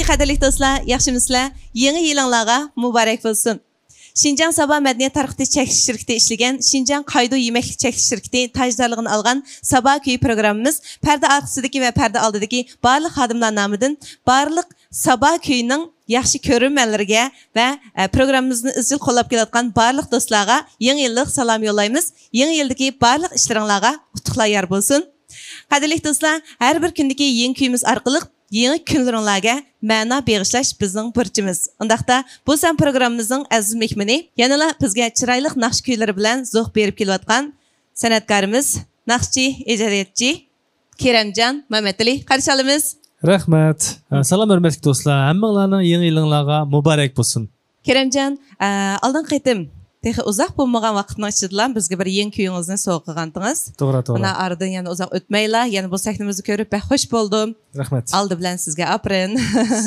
qadrli do'stlar, yaxshimisizlar? Yangi yilingizga muborak bo'lsin. Şinjan Sabah Madaniyat Tarqitish Chekish şirkati ishlagan Şinjan Qaydo Yemeklik Chekish şirkati tajdorligini olgan Sabah kuyi programmamiz parda orqasidagi va parda oldidagi barliq xodimlar nomidan barliq Sabah kuyining yaxshi ko'rmanlarga va programmamizni izchil qo'llab kelayotgan barliq do'stlarga yangi yillik salom yo'llaymiz. Yangi yildagi barliq ishlaringizga qutlug'lar yor bo'lsin. Qadrli do'stlar, har bir kundagi yangi kuyimiz orqali yangi kunlaringizga ma'no bag'ishlash bizning burchimiz. Undaqda bu san programmamizning aziz mehmoni yanala bizga chiroyli naqsh kuylari bilan zo'q berib kelayotgan san'atkorimiz, naqshchi, ijodiyatchi Keramjon Mamatali qarshi olamiz. Rahmat. Salom hurmatli do'stlar. Hammanglarning yangi yilingizga muborak bo'lsin. Keramjon, oldin qaytim Texi uzoq bo'lmagan vaqtning ichida bizga bir yangi kuyingizni sovg'a qilgandingiz. To'g'ri. Buna aradan yana uzoq o'tmaylar, yana bu sahnamizni ko'rib xush bo'ldim. Rahmat. Aldi bilan sizga aprin.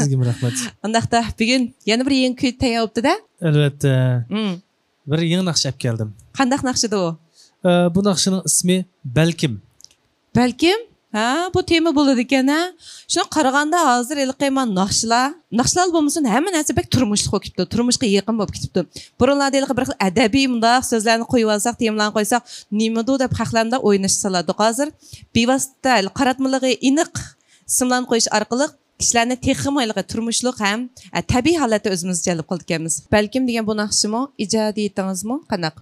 Sizga rahmat. Undaqda bugun yana bir yangi kuy tayyorlabdi-da? Albatta. Bir yangi naqsh olib keldim. Qanday naqshida u? Bu naqshning ismi Balkim. Balkim? Ha, bu tema bo'ladi ekan-a. Shuni qaraganda hozir ilqayman naqshlar bo'lmasin, hamma narsa bek turmushlik bo'lib ketdi. Turmushga yaqin bo'lib ketibdi. Burunlarda ilqi bir xil adabiy mundaq so'zlarni qo'yib olsak, temalarni qo'ysak, nimadu deb xalqlarda o'ynash saladi. Hozir bevosita qaratmaligi aniq ismlarni qo'yish orqali kishilarni texmoyliga turmushlik ham tabiiy holatda o'zimiz jalb qildik ekanmiz. Balkim degan bu naqshimi, ijodiyatingizmi qanaq?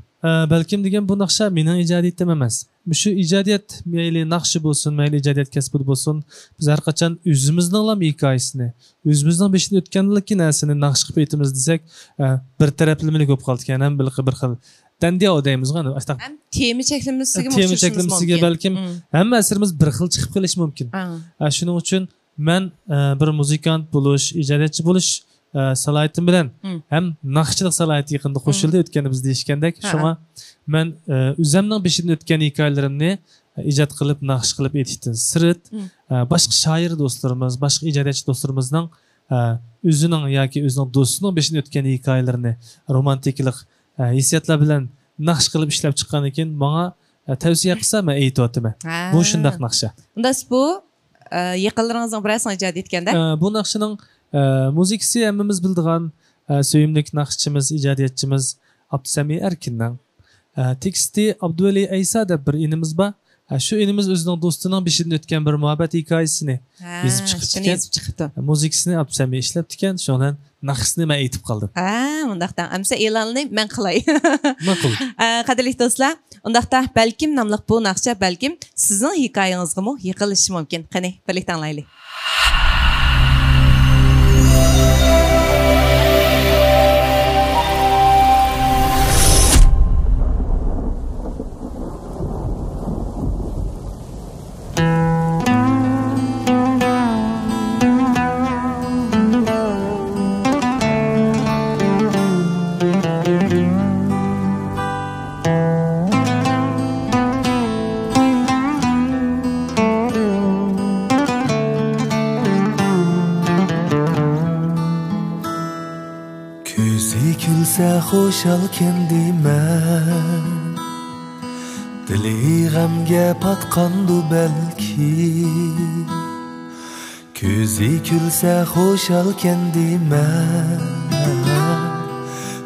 Balkim degan bu naqsha mening ijodiyatim emas. Shu ijodiyat mayli naqshi bo'lsin, mayli ijodiyat kasbi bo'lsin, biz har qachon o'zimizning hikoyasini, o'zimizning beshida o'tganlikki narsani naqsh qilib aytamiz desak, bir taraflamalik bo'lib qoldi ekan, ham bir xil dandiya odaymiz g'ani. Ham tema cheklimizga mumkin. Balkim hamma asrimiz bir xil chiqib qolishi mumkin. Shuning uchun men bir muzikant bo'lish, ijodiyatchi bo'lish salohiyatim bilan ham naqshchilik salohiyati yaqinda qo'shildi o'tganimiz deyishgandek, shunga men o'zimning beshidan o'tgan hikoyalarimni ijod qilib, naqsh qilib aytishdan sirt boshqa shoir do'stlarimiz, boshqa ijodiyatchi do'stlarimizning o'zining yoki o'zining do'stining beshidan o'tgan hikoyalarini romantiklik hissiyotlar bilan naqsh qilib ishlab chiqqan ekan, menga tavsiya qilsa men aytyapman. Bu shunday naqsha. Unda bu yaqinlaringizning birasini ijod etganda bu naqshining muzikasi hammamiz bildigan sevimli naqshchimiz, ijodiyatchimiz Abdusami Erkinning teksti Abduvali Aysa deb bir inimiz bor. Shu inimiz o'zining do'stining beshidan o'tgan bir muhabbat hikoyasini yozib chiqibdi. Muzikasini Abdusami ishlabdi ekan, shundan naqshni men aytib qoldim. Undaqdan amsa e'lonni men qilay. Ma'qul. Qadrli do'stlar, undaqda Balkim nomli bu naqsha balkim sizning hikoyangizga yiqilishi mumkin. Qani, birlikda anglaylik. Xo'shal kendiman dili g'amga patqandu balki ko'zi kulsa xo'shal kendiman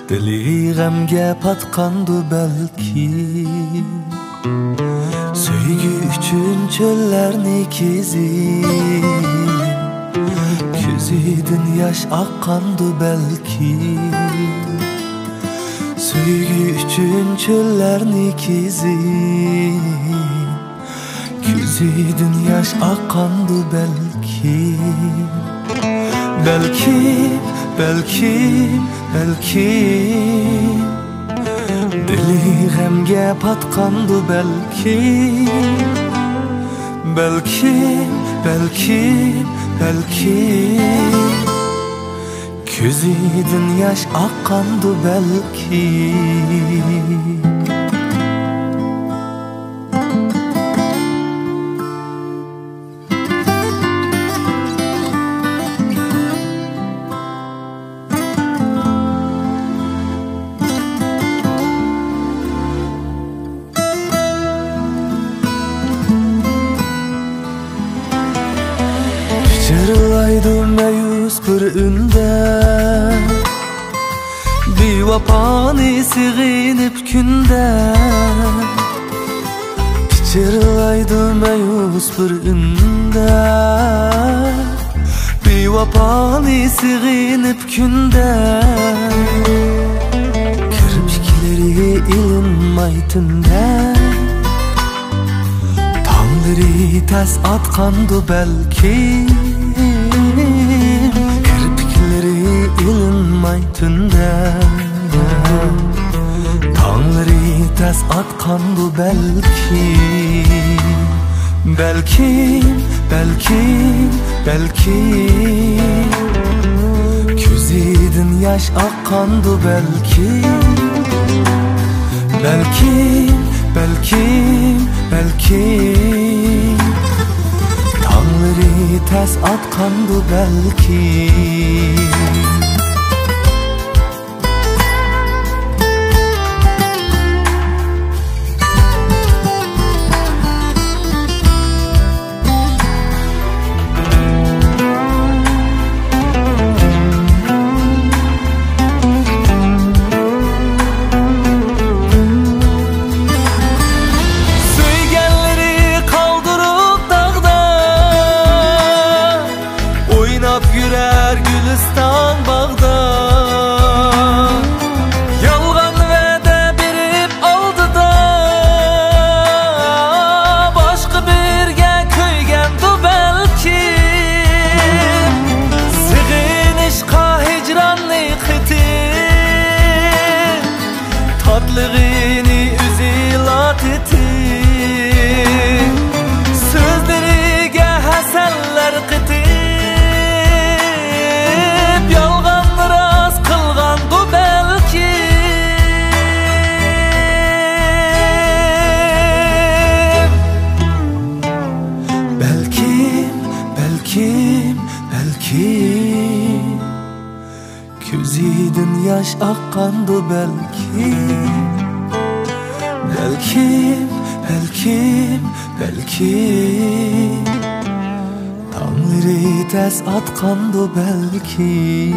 dili g'amga patqandu balki sevgi uchun cho'llarni kezib ko'zidan yosh oqqandu balki sevgi uchun cho'llarni kezib ko'zidan yosh oqqandu balki dili g'amga patqandu balki ko'zidan yosh oqqandu balki Jırlaydı məyus bir bir ünde Bir vapani sig'inib künde Pichirlaydı mayus bir ünde Bir vapani sig'inib künde Kirpikleri ilinmay tünde Tangları tez atkandı belki Kirpikleri ilinmay tünde Tangları tez atkandı belki Belki Gözüdün yaş akkandı belki Tangları tez atkandı belki Tatlığını üzülat eti Sözlerige hasenler qitip Yalgan raz kılgandı belki Gözüdün yaş akkandı belki Tangları tez atkandı belki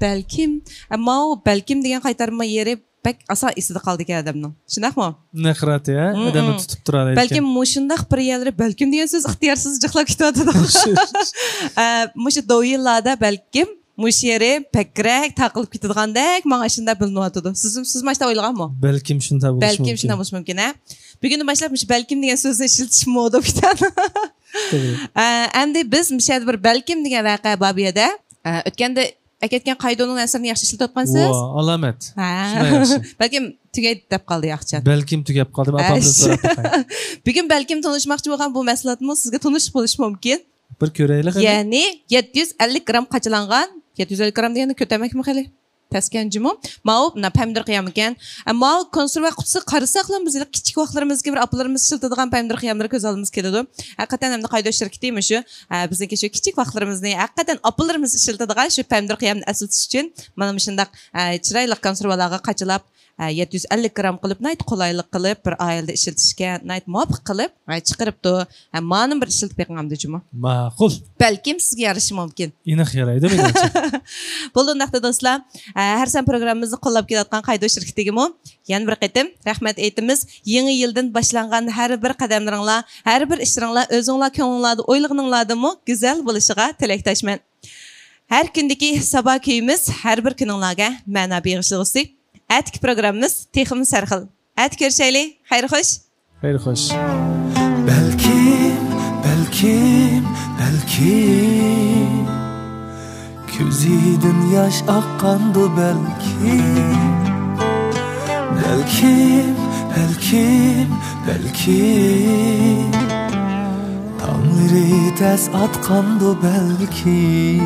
Belkim ama o belkim degan qaytarma yeri pek asa esida qoldi ekan adamning. Shundaqmi? Naqrat ya, adamni tutib turadi. Balkim mushundaq bir yerlari belkim degan so'z ixtiyorsiz jiqlab ketadi. Mushu doyillarda balkim mush yeri pekrak taqilib ketadigandak menga shunda bilinyotdi. Siz mashta o'ylaganmi? Balkim shunda bo'lishi mumkin. Balkim shunda bo'lishi mumkin, ha. Bugun boshlab mush balkim degan so'zni ishiltish moda ketadi. Endi biz mush bir balkim degan voqea bor bu yerda o'tganda Aketken Qaydo'nun eserini yaxshi ishlatgansiz? Wow, alamet. Balkim tugaydi deb qoldi yaxshi. Balkim tugab qoldi, apamdan so'rab qo'ying. Bugun balkim tanishmoqchi bo'lgan bu mahsulotni sizga tanish bo'lish mumkin. Bir ko'raylik. Ya'ni 750 gram qachilangan, 750 gram degani ko'tamakmi xali? Taskanjimi? Ma'u pomidor qiyam ekan. Ammo konserva qutisi qarasaqlar biz kichik vaqtlarimizga bir apalarimiz shiltadigan pomidor qiyamlar ko'z oldimizga keladi. Haqiqatan ham Qaydo shirkatimi shu? Bizniki shu kichik vaqtlarimizni haqiqatan apalarimiz shiltadigan shu pomidor qiyamni asiltish uchun mana shundaq chiroyli konservalarga qachilab 750 gram qilib nayt qulaylik qilib bir oilada ishlatishga nayt muvofiq qilib chiqaribdi. Ma'lum bir ishlatib berganimda juma. Ma'qul. Balkim sizga yarashi mumkin. Aniq yaraydi menimcha. Bo'ldi do'stlar. Her sen programımızı qo'llab kelayotgan Qaydo shirkatigimi yana bir qatim rahmat aytamiz. Yangi yildan boshlangan har bir qadamlaringlar, har bir ishlaringlar o'zinglar ko'ngillarda o'ylaganinglardimi go'zal bo'lishiga tilakdoshman. Har kundagi sabah kuyimiz har bir kuninglarga ma'no berishligisi. Atki programımız texim sarxil. At ko'rishaylik. Xayr xo'sh. Xayr xo'sh. Belki Gözüdün yaş akkandı belki Tangları tez atkandı belki